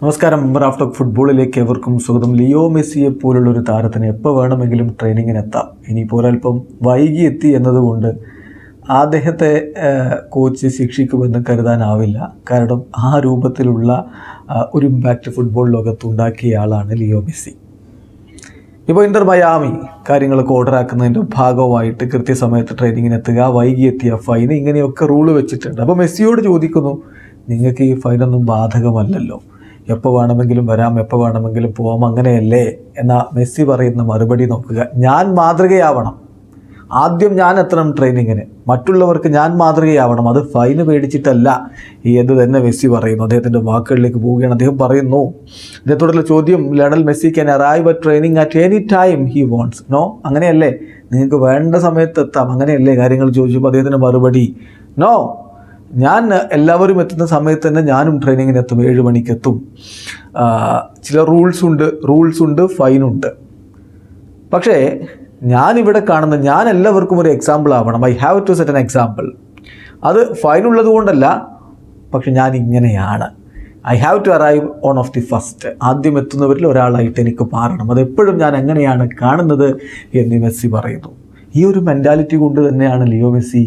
നമസ്കാരം. Raf talk ഫുട്ബോളിലേക്ക് എവർക്കും സ്വാഗതം. ലിയോ മെസ്സിയെ പോലുള്ള ഒരു താരത്തിന് എപ്പോൾ വേണമെങ്കിലും ട്രെയിനിങ്ങിനെത്താം. ഇനിയിപ്പോൾ അല്പം വൈകി എത്തി എന്നതുകൊണ്ട് അദ്ദേഹത്തെ കോച്ച് ശിക്ഷിക്കുമെന്ന് കരുതാനാവില്ല. കാരണം ആ രൂപത്തിലുള്ള ഒരു ഇമ്പാക്റ്റ് ഫുട്ബോൾ ലോകത്തുണ്ടാക്കിയ ആളാണ് ലിയോ മെസ്സി. ഇപ്പോൾ ഇന്റർ മയാമി കാര്യങ്ങളൊക്കെ ഓർഡറാക്കുന്നതിൻ്റെ ഭാഗമായിട്ട് കൃത്യസമയത്ത് ട്രെയിനിങ്ങിനെത്തുക, വൈകിയെത്തിയ ഫൈൻ, ഇങ്ങനെയൊക്കെ റൂള് വെച്ചിട്ടുണ്ട്. അപ്പോൾ മെസ്സിയോട് ചോദിക്കുന്നു, നിങ്ങൾക്ക് ഈ ഫൈനൊന്നും ബാധകമല്ലല്ലോ, എപ്പോൾ വേണമെങ്കിലും വരാം, എപ്പോൾ വേണമെങ്കിലും പോവാം, അങ്ങനെയല്ലേ എന്ന മെസ്സി പറയുന്ന മറുപടി നോക്കുക. ഞാൻ മാതൃകയാവണം, ആദ്യം ഞാൻ എത്തണം ട്രെയിനിങ്ങിന്, മറ്റുള്ളവർക്ക് ഞാൻ മാതൃകയാവണം, അത് ഫൈന് പേടിച്ചിട്ടല്ല എന്ന് തന്നെ മെസ്സി പറയുന്നു. അദ്ദേഹത്തിൻ്റെ വാക്കുകളിലേക്ക് പോവുകയാണ്. അദ്ദേഹം പറയുന്നു, അദ്ദേഹത്തോടുള്ള ചോദ്യം, Lionel Messi can arrive at training at any time he wants. No, അങ്ങനെയല്ലേ, നിങ്ങൾക്ക് വേണ്ട സമയത്ത് എത്താം, അങ്ങനെയല്ലേ കാര്യങ്ങൾ ചോദിച്ചപ്പോൾ അദ്ദേഹത്തിൻ്റെ മറുപടി, നോ, ഞാൻ എല്ലാവരും എത്തുന്ന സമയത്ത് തന്നെ ഞാനും ട്രെയിനിങ്ങിന് എത്തും, 7 മണിക്ക് എത്തും. ചില റൂൾസ് ഉണ്ട്, ഫൈനുണ്ട്. പക്ഷേ ഞാനിവിടെ കാണുന്ന, ഞാൻ എല്ലാവർക്കും ഒരു എക്സാമ്പിൾ ആവണം. I have to set an example. അത് ഫൈനുള്ളത് കൊണ്ടല്ല, പക്ഷെ ഞാൻ ഇങ്ങനെയാണ്. I have to arrive on of the first. ആദ്യം എത്തുന്നവരിൽ ഒരാളായിട്ട് എനിക്ക് മാറണം. അതെപ്പോഴും ഞാൻ എങ്ങനെയാണ് കാണുന്നത് എന്ന് മെസ്സി പറയുന്നു. ഈ ഒരു മെൻറ്റാലിറ്റി കൊണ്ട് തന്നെയാണ് ലിയോ മെസ്സി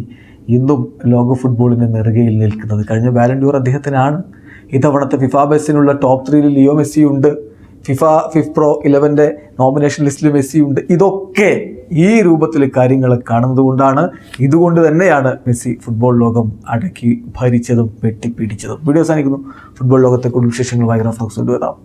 ഇന്നും ലോക ഫുട്ബോളിൻ്റെ നെറുകയിൽ നിൽക്കുന്നത്. കഴിഞ്ഞ ബാലൺ ഡി ഓർ അദ്ദേഹത്തിനാണ്. ഇത്തവണത്തെ ഫിഫ ബെസ്റ്റിനുള്ള ടോപ്പ് 3 ലിയോ മെസ്സി ഉണ്ട്. ഫിഫ പ്രോ 11 നോമിനേഷൻ ലിസ്റ്റിൽ മെസ്സി ഉണ്ട്. ഇതൊക്കെ ഈ രൂപത്തിൽ കാര്യങ്ങൾ കാണുന്നത് കൊണ്ടാണ്, ഇതുകൊണ്ട് തന്നെയാണ് മെസ്സി ഫുട്ബോൾ ലോകം അടക്കി ഭരിച്ചതും വെട്ടിപ്പിടിച്ചതും. വീഡിയോ അവസാനിക്കുന്നു. ഫുട്ബോൾ ലോകത്തെ കൂടുതൽ വിശേഷങ്ങളുമായി റാഫ് ടോക്സ് കൊണ്ടുവരാം.